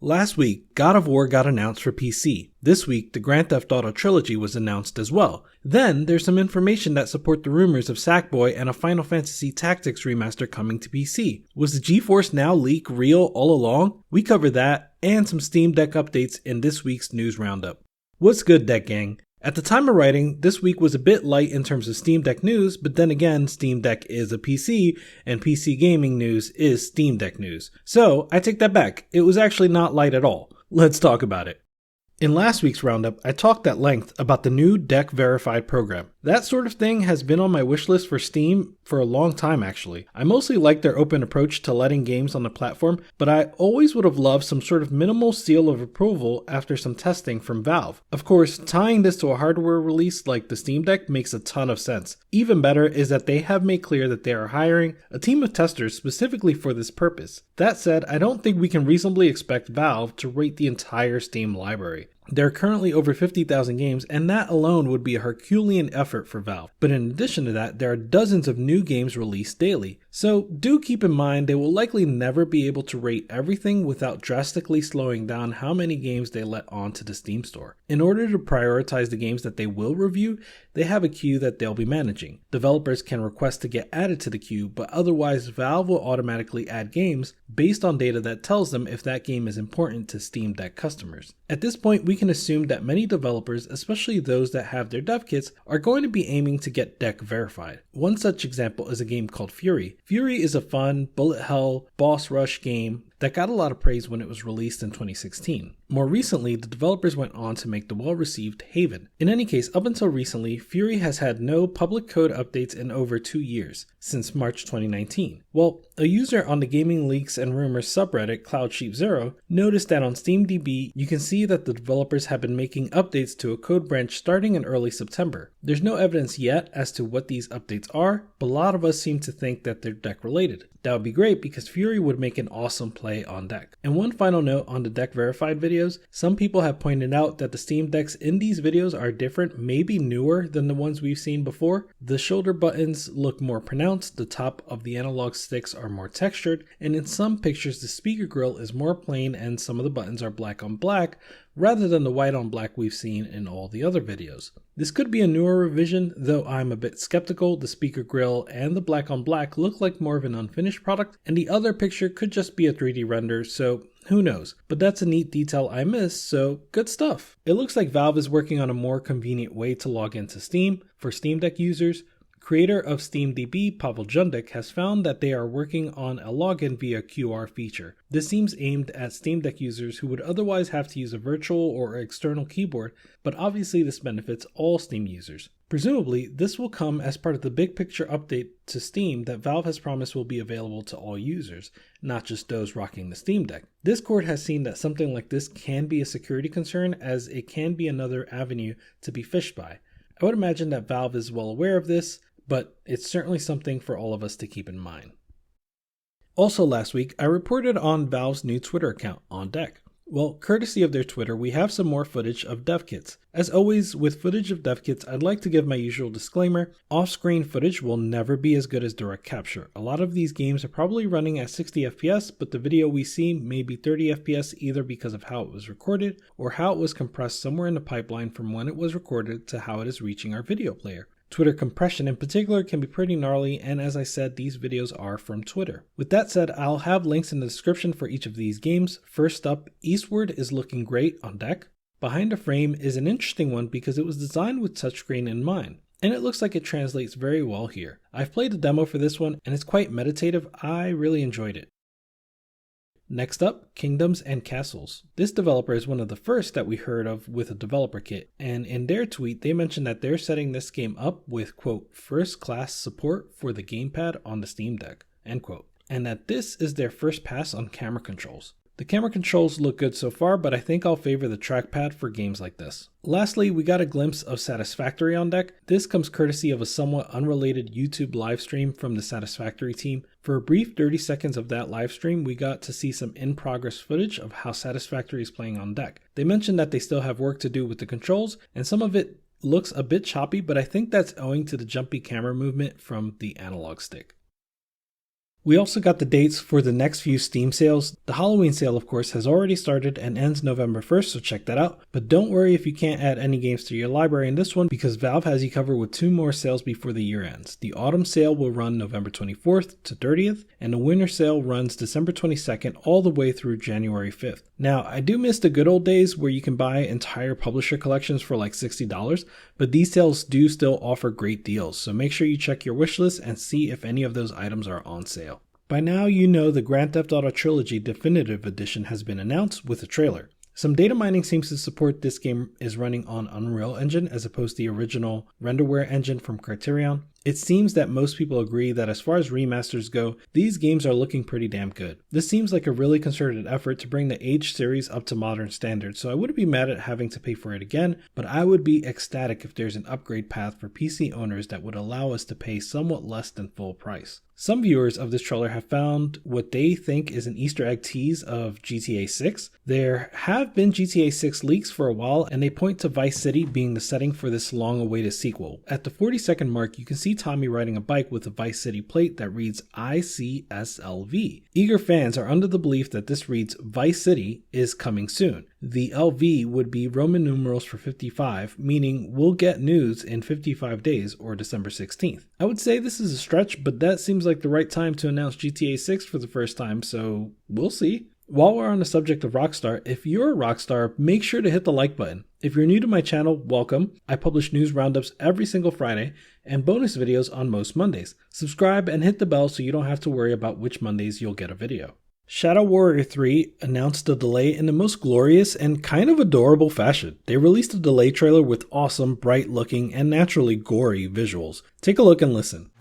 Last week, God of War got announced for PC. This week, the Grand Theft Auto Trilogy was announced as well. Then, there's some information that support the rumors of Sackboy and a Final Fantasy Tactics Remaster coming to PC. Was the GeForce Now leak real all along? We cover that, and some Steam Deck updates in this week's news roundup. What's good, Deck Gang? At the time of writing, this week was a bit light in terms of Steam Deck news, but then again, Steam Deck is a PC, and PC gaming news is Steam Deck news. So, I take that back. It was actually not light at all. Let's talk about it. In last week's roundup, I talked at length about the new Deck Verified program. That sort of thing has been on my wishlist for Steam for a long time actually. I mostly like their open approach to letting games on the platform, but I always would have loved some sort of minimal seal of approval after some testing from Valve. Of course, tying this to a hardware release like the Steam Deck makes a ton of sense. Even better is that they have made clear that they are hiring a team of testers specifically for this purpose. That said, I don't think we can reasonably expect Valve to rate the entire Steam library. There are currently over 50,000 games, and that alone would be a Herculean effort for Valve. But in addition to that, there are dozens of new games released daily. So do keep in mind they will likely never be able to rate everything without drastically slowing down how many games they let onto the Steam store. In order to prioritize the games that they will review, they have a queue that they'll be managing. Developers can request to get added to the queue, but otherwise Valve will automatically add games based on data that tells them if that game is important to Steam Deck customers. At this point, we can assume that many developers, especially those that have their dev kits, are going to be aiming to get Deck verified. One such example is a game called Fury. Fury is a fun, bullet hell, boss rush game that got a lot of praise when it was released in 2016. More recently, the developers went on to make the well-received Haven. In any case, up until recently, Fury has had no public code updates in over 2 years, since March 2019. Well, a user on the Gaming Leaks and Rumors subreddit CloudSheep0 noticed that on SteamDB, you can see that the developers have been making updates to a code branch starting in early September. There's no evidence yet as to what these updates are, but a lot of us seem to think that they're Deck related. That would be great because Fury would make an awesome play on Deck. And one final note on the Deck verified videos, some people have pointed out that the Steam Decks in these videos are different, maybe newer than the ones we've seen before. The shoulder buttons look more pronounced, the top of the analog sticks are more textured, and in some pictures the speaker grill is more plain and some of the buttons are black on black, rather than the white on black we've seen in all the other videos. This could be a newer revision, though I'm a bit skeptical. The speaker grill and the black on black look like more of an unfinished product, and the other picture could just be a 3D render, so who knows. But that's a neat detail I missed, so good stuff. It looks like Valve is working on a more convenient way to log into Steam for Steam Deck users. Creator of SteamDB, Pavel Jundek, has found that they are working on a login via QR feature. This seems aimed at Steam Deck users who would otherwise have to use a virtual or external keyboard, but obviously this benefits all Steam users. Presumably, this will come as part of the big picture update to Steam that Valve has promised will be available to all users, not just those rocking the Steam Deck. Discord has seen that something like this can be a security concern, as it can be another avenue to be phished by. I would imagine that Valve is well aware of this, but it's certainly something for all of us to keep in mind. Also last week, I reported on Valve's new Twitter account, On Deck. Well, courtesy of their Twitter, we have some more footage of dev kits. As always, with footage of dev kits, I'd like to give my usual disclaimer. Off-screen footage will never be as good as direct capture. A lot of these games are probably running at 60 FPS, but the video we see may be 30 FPS either because of how it was recorded or how it was compressed somewhere in the pipeline from when it was recorded to how it is reaching our video player. Twitter compression in particular can be pretty gnarly, and as I said, these videos are from Twitter. With that said, I'll have links in the description for each of these games. First up, Eastward is looking great on Deck. Behind a Frame is an interesting one because it was designed with touchscreen in mind, and it looks like it translates very well here. I've played the demo for this one, and it's quite meditative. I really enjoyed it. Next up, Kingdoms and Castles. This developer is one of the first that we heard of with a developer kit, and in their tweet they mentioned that they're setting this game up with, quote, first class support for the gamepad on the Steam Deck, end quote, and that this is their first pass on camera controls. The camera controls look good so far, but I think I'll favor the trackpad for games like this. Lastly, we got a glimpse of Satisfactory on Deck. This comes courtesy of a somewhat unrelated YouTube livestream from the Satisfactory team. For a brief 30 seconds of that livestream, we got to see some in-progress footage of how Satisfactory is playing on Deck. They mentioned that they still have work to do with the controls, and some of it looks a bit choppy, but I think that's owing to the jumpy camera movement from the analog stick. We also got the dates for the next few Steam sales. The Halloween sale, of course, has already started and ends November 1st, so check that out. But don't worry if you can't add any games to your library in this one, because Valve has you covered with 2 more sales before the year ends. The autumn sale will run November 24th to 30th, and the winter sale runs December 22nd all the way through January 5th. Now, I do miss the good old days where you can buy entire publisher collections for like $60, but these sales do still offer great deals, so make sure you check your wish list and see if any of those items are on sale. By now you know the Grand Theft Auto Trilogy Definitive Edition has been announced with a trailer. Some data mining seems to support this game is running on Unreal Engine as opposed to the original renderware engine from Criterion. It seems that most people agree that as far as remasters go, these games are looking pretty damn good. This seems like a really concerted effort to bring the Age series up to modern standards, so I wouldn't be mad at having to pay for it again, but I would be ecstatic if there's an upgrade path for PC owners that would allow us to pay somewhat less than full price. Some viewers of this trailer have found what they think is an Easter egg tease of GTA 6. There have been GTA 6 leaks for a while, and they point to Vice City being the setting for this long-awaited sequel. At the 40-second mark, you can see Tommy riding a bike with a Vice City plate that reads ICSLV. Eager fans are under the belief that this reads Vice City is coming soon. The LV would be Roman numerals for 55, meaning we'll get news in 55 days or December 16th. I would say this is a stretch, but that seems like the right time to announce GTA 6 for the first time, so we'll see. While we're on the subject of Rockstar, if you're a Rockstar, make sure to hit the like button. If you're new to my channel, welcome. I publish news roundups every single Friday and bonus videos on most Mondays. Subscribe and hit the bell so you don't have to worry about which Mondays you'll get a video. Shadow Warrior 3 announced a delay in the most glorious and kind of adorable fashion. They released a delay trailer with awesome, bright looking, and naturally gory visuals. Take a look and listen.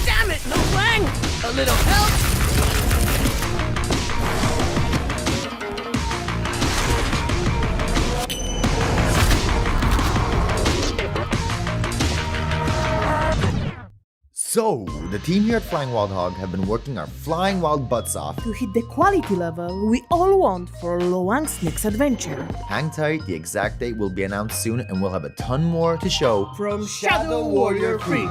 Damn it, no wang! A little help! So, the team here at Flying Wild Hog have been working our flying wild butts off to hit the quality level we all want for a low-angst next adventure. Hang tight, the exact date will be announced soon and we'll have a ton more to show From Shadow Warrior 3.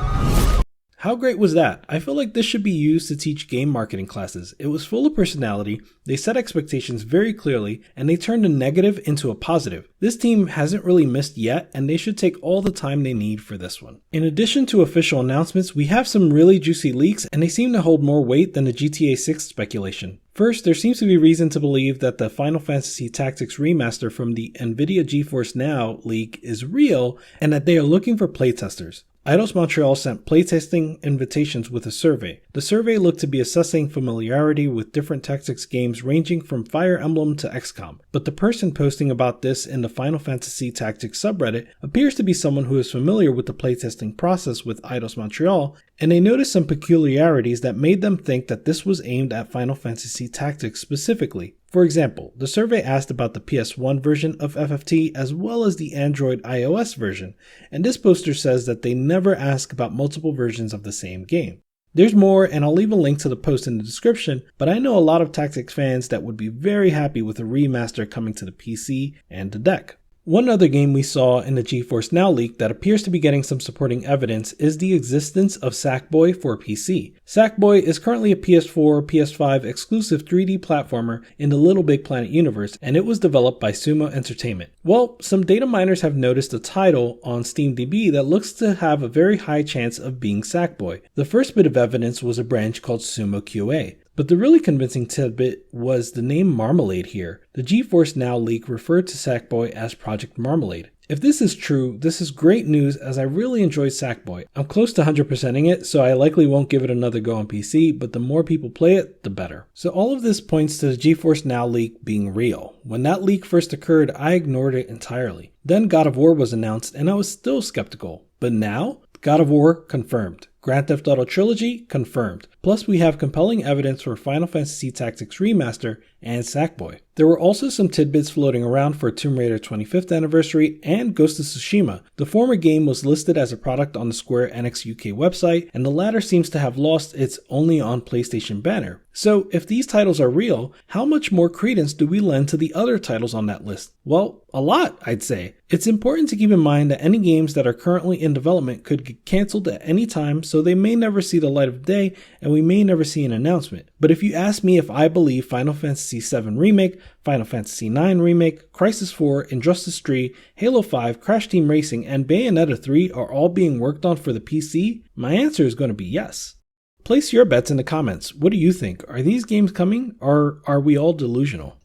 How great was that? I feel like this should be used to teach game marketing classes. It was full of personality, they set expectations very clearly, and they turned a negative into a positive. This team hasn't really missed yet, and they should take all the time they need for this one. In addition to official announcements, we have some really juicy leaks, and they seem to hold more weight than the GTA 6 speculation. First, there seems to be reason to believe that the Final Fantasy Tactics Remaster from the NVidia GeForce Now leak is real, and that they are looking for playtesters. Eidos Montreal sent playtesting invitations with a survey. The survey looked to be assessing familiarity with different tactics games ranging from Fire Emblem to XCOM, but the person posting about this in the Final Fantasy Tactics subreddit appears to be someone who is familiar with the playtesting process with Eidos Montreal, and they noticed some peculiarities that made them think that this was aimed at Final Fantasy Tactics specifically. For example, the survey asked about the PS1 version of FFT as well as the Android iOS version, and this poster says that they never ask about multiple versions of the same game. There's more, and I'll leave a link to the post in the description, but I know a lot of Tactics fans that would be very happy with a remaster coming to the PC and the deck. One other game we saw in the GeForce Now leak that appears to be getting some supporting evidence is the existence of Sackboy for PC. Sackboy is currently a PS4, PS5 exclusive 3D platformer in the Little Big Planet universe, and it was developed by Sumo Entertainment. Well, some data miners have noticed a title on SteamDB that looks to have a very high chance of being Sackboy. The first bit of evidence was a branch called Sumo QA. But the really convincing tidbit was the name Marmalade here. The GeForce Now leak referred to Sackboy as Project Marmalade. If this is true, this is great news as I really enjoyed Sackboy. I'm close to 100%ing it, so I likely won't give it another go on PC, but the more people play it, the better. So all of this points to the GeForce Now leak being real. When that leak first occurred, I ignored it entirely. Then God of War was announced and I was still skeptical. But now, God of War confirmed. Grand Theft Auto Trilogy confirmed. Plus we have compelling evidence for Final Fantasy Tactics Remaster and Sackboy. There were also some tidbits floating around for Tomb Raider 25th anniversary and Ghost of Tsushima. The former game was listed as a product on the Square Enix UK website, and the latter seems to have lost its only on PlayStation banner. So if these titles are real, how much more credence do we lend to the other titles on that list? Well, a lot, I'd say. It's important to keep in mind that any games that are currently in development could get cancelled at any time, so they may never see the light of day and we may never see an announcement. But if you ask me if I believe Final Fantasy VII Remake, Final Fantasy IX Remake, Crisis 4, Injustice 3, Halo 5, Crash Team Racing, and Bayonetta 3 are all being worked on for the PC, my answer is going to be yes. Place your bets in the comments. What do you think? Are these games coming, or are we all delusional?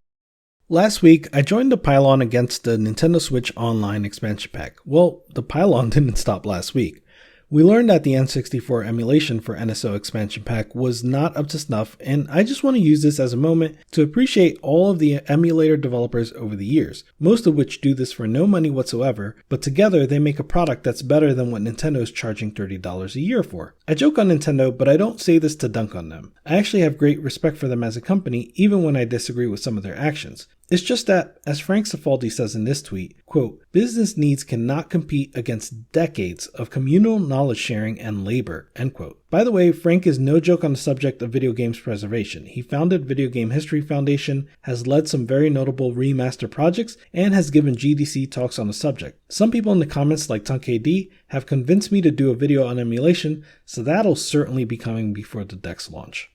Last week, I joined the pylon against the Nintendo Switch Online expansion pack. Well, the pylon didn't stop last week. We learned that the N64 emulation for NSO expansion pack was not up to snuff, and I just want to use this as a moment to appreciate all of the emulator developers over the years, most of which do this for no money whatsoever, but together they make a product that's better than what Nintendo is charging $30 a year for. I joke on Nintendo, but I don't say this to dunk on them. I actually have great respect for them as a company, even when I disagree with some of their actions. It's just that, as Frank Cifaldi says in this tweet, quote, business needs cannot compete against decades of communal knowledge sharing and labor, end quote. By the way, Frank is no joke on the subject of video games preservation. He founded Video Game History Foundation, has led some very notable remaster projects, and has given GDC talks on the subject. Some people in the comments, like TunkKD, have convinced me to do a video on emulation, so that'll certainly be coming before the Dex launch.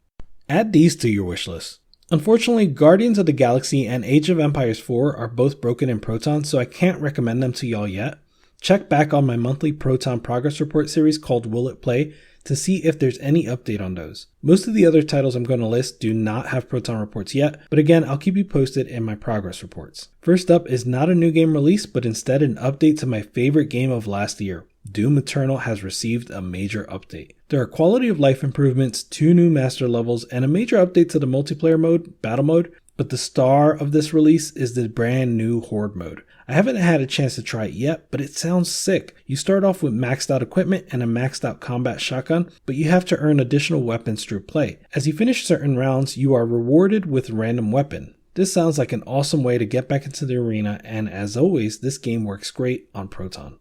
Add these to your wish list. Unfortunately, Guardians of the Galaxy and Age of Empires 4 are both broken in Proton, so I can't recommend them to y'all yet. Check back on my monthly Proton progress report series called Will It Play to see if there's any update on those. Most of the other titles I'm going to list do not have Proton reports yet, but again, I'll keep you posted in my progress reports. First up is not a new game release, but instead an update to my favorite game of last year. Doom Eternal has received a major update. There are quality of life improvements, 2 new master levels, and a major update to the multiplayer mode, battle mode, but the star of this release is the brand new Horde mode. I haven't had a chance to try it yet, but it sounds sick. You start off with maxed out equipment and a maxed out combat shotgun, but you have to earn additional weapons through play. As you finish certain rounds, you are rewarded with a random weapon. This sounds like an awesome way to get back into the arena, and as always, this game works great on Proton.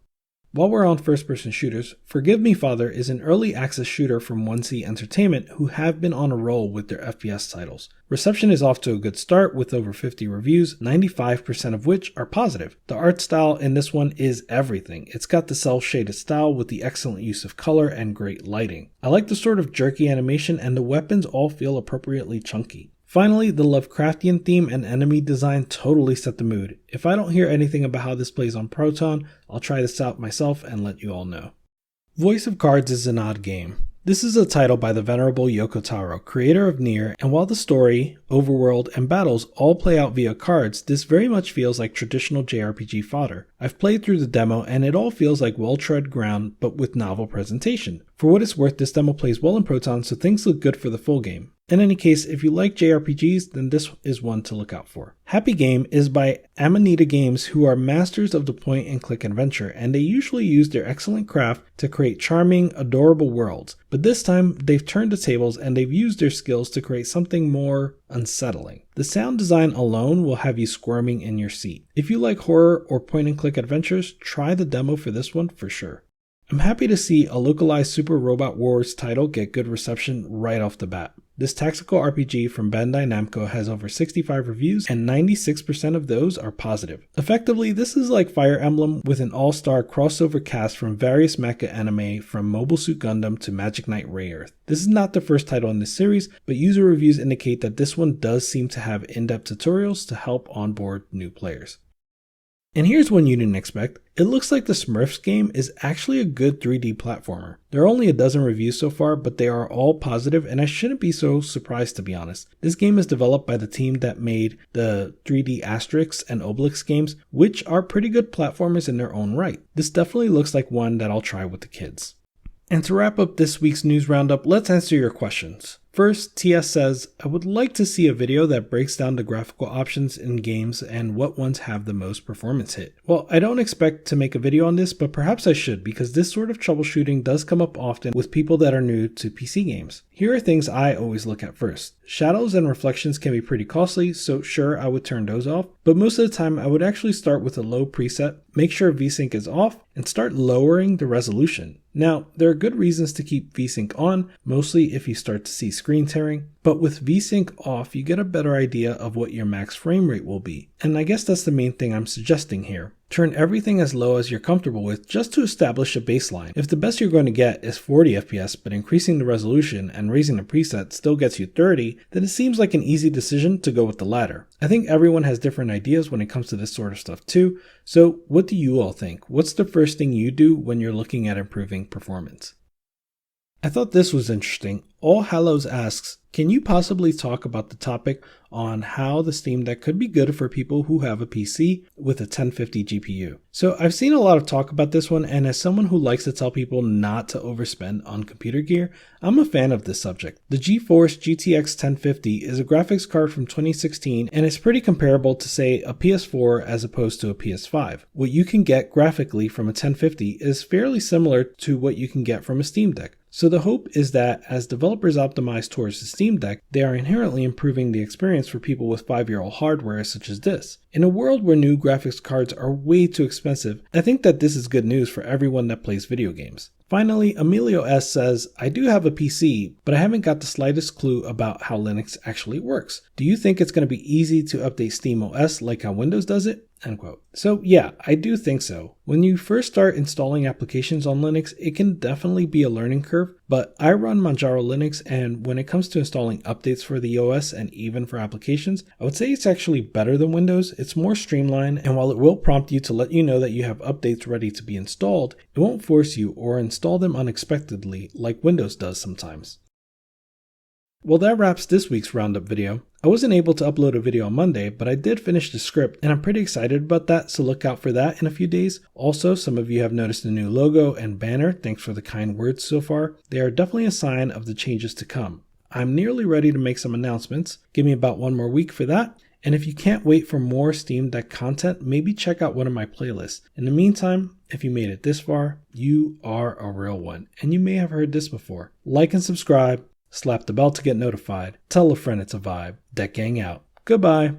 While we're on first-person shooters, Forgive Me Father is an early access shooter from 1C Entertainment who have been on a roll with their FPS titles. Reception is off to a good start with over 50 reviews, 95% of which are positive. The art style in this one is everything. It's got the cel-shaded style with the excellent use of color and great lighting. I like the sort of jerky animation, and the weapons all feel appropriately chunky. Finally, the Lovecraftian theme and enemy design totally set the mood. If I don't hear anything about how this plays on Proton, I'll try this out myself and let you all know. Voice of Cards is an odd game. This is a title by the venerable Yoko Taro, creator of Nier, and while the story, overworld, and battles all play out via cards, this very much feels like traditional JRPG fodder. I've played through the demo and it all feels like well-tread ground, but with novel presentation. For what it's worth, this demo plays well in Proton, so things look good for the full game. In any case, if you like JRPGs, then this is one to look out for. Happy Game is by Amanita Games, who are masters of the point-and-click adventure, and they usually use their excellent craft to create charming, adorable worlds. But this time, they've turned the tables and they've used their skills to create something more unsettling. The sound design alone will have you squirming in your seat. If you like horror or point-and-click adventures, try the demo for this one for sure. I'm happy to see a localized Super Robot Wars title get good reception right off the bat. This tactical RPG from Bandai Namco has over 65 reviews and 96% of those are positive. Effectively, this is like Fire Emblem with an all-star crossover cast from various mecha anime from Mobile Suit Gundam to Magic Knight Rayearth. This is not the first title in this series, but user reviews indicate that this one does seem to have in-depth tutorials to help onboard new players. And here's one you didn't expect. It looks like the Smurfs game is actually a good 3D platformer. There are only a dozen reviews so far, but they are all positive, and I shouldn't be so surprised to be honest. This game is developed by the team that made the 3D Asterix and Obelix games, which are pretty good platformers in their own right. This definitely looks like one that I'll try with the kids. And to wrap up this week's news roundup, let's answer your questions. First, TS says, I would like to see a video that breaks down the graphical options in games and what ones have the most performance hit. Well, I don't expect to make a video on this, but perhaps I should, because this sort of troubleshooting does come up often with people that are new to PC games. Here are things I always look at first. Shadows and reflections can be pretty costly, so sure, I would turn those off, but most of the time I would actually start with a low preset, make sure VSync is off, and start lowering the resolution. Now, there are good reasons to keep VSync on, mostly if you start to see screen tearing, but with VSync off, you get a better idea of what your max frame rate will be. And I guess that's the main thing I'm suggesting here. Turn everything as low as you're comfortable with just to establish a baseline. If the best you're going to get is 40 FPS, but increasing the resolution and raising the preset still gets you 30, then it seems like an easy decision to go with the latter. I think everyone has different ideas when it comes to this sort of stuff too, so what do you all think? What's the first thing you do when you're looking at improving performance? I thought this was interesting. All Hallows asks, can you possibly talk about the topic on how the Steam Deck could be good for people who have a PC with a 1050 GPU? So I've seen a lot of talk about this one, and as someone who likes to tell people not to overspend on computer gear, I'm a fan of this subject. The GeForce GTX 1050 is a graphics card from 2016, and it's pretty comparable to, say, a PS4 as opposed to a PS5. What you can get graphically from a 1050 is fairly similar to what you can get from a Steam Deck. So the hope is that as developers optimize towards the Steam Deck, they are inherently improving the experience for people with 5-year-old hardware such as this. In a world where new graphics cards are way too expensive, I think that this is good news for everyone that plays video games. Finally, Emilio S says, I do have a PC, but I haven't got the slightest clue about how Linux actually works. Do you think it's going to be easy to update SteamOS like how Windows does it? End quote. So yeah, I do think so. When you first start installing applications on Linux, it can definitely be a learning curve, but I run Manjaro Linux, and when it comes to installing updates for the OS and even for applications, I would say it's actually better than Windows. It's more streamlined, and while it will prompt you to let you know that you have updates ready to be installed, it won't force you or install them unexpectedly like Windows does sometimes. Well, that wraps this week's Roundup video. I wasn't able to upload a video on Monday, but I did finish the script, and I'm pretty excited about that, so look out for that in a few days. Also, some of you have noticed the new logo and banner. Thanks for the kind words so far. They are definitely a sign of the changes to come. I'm nearly ready to make some announcements. Give me about one more week for that. And if you can't wait for more Steam Deck content, maybe check out one of my playlists. In the meantime, if you made it this far, you are a real one, and you may have heard this before. Like and subscribe. Slap the bell to get notified. Tell a friend it's a vibe. Deck Gang out. Goodbye.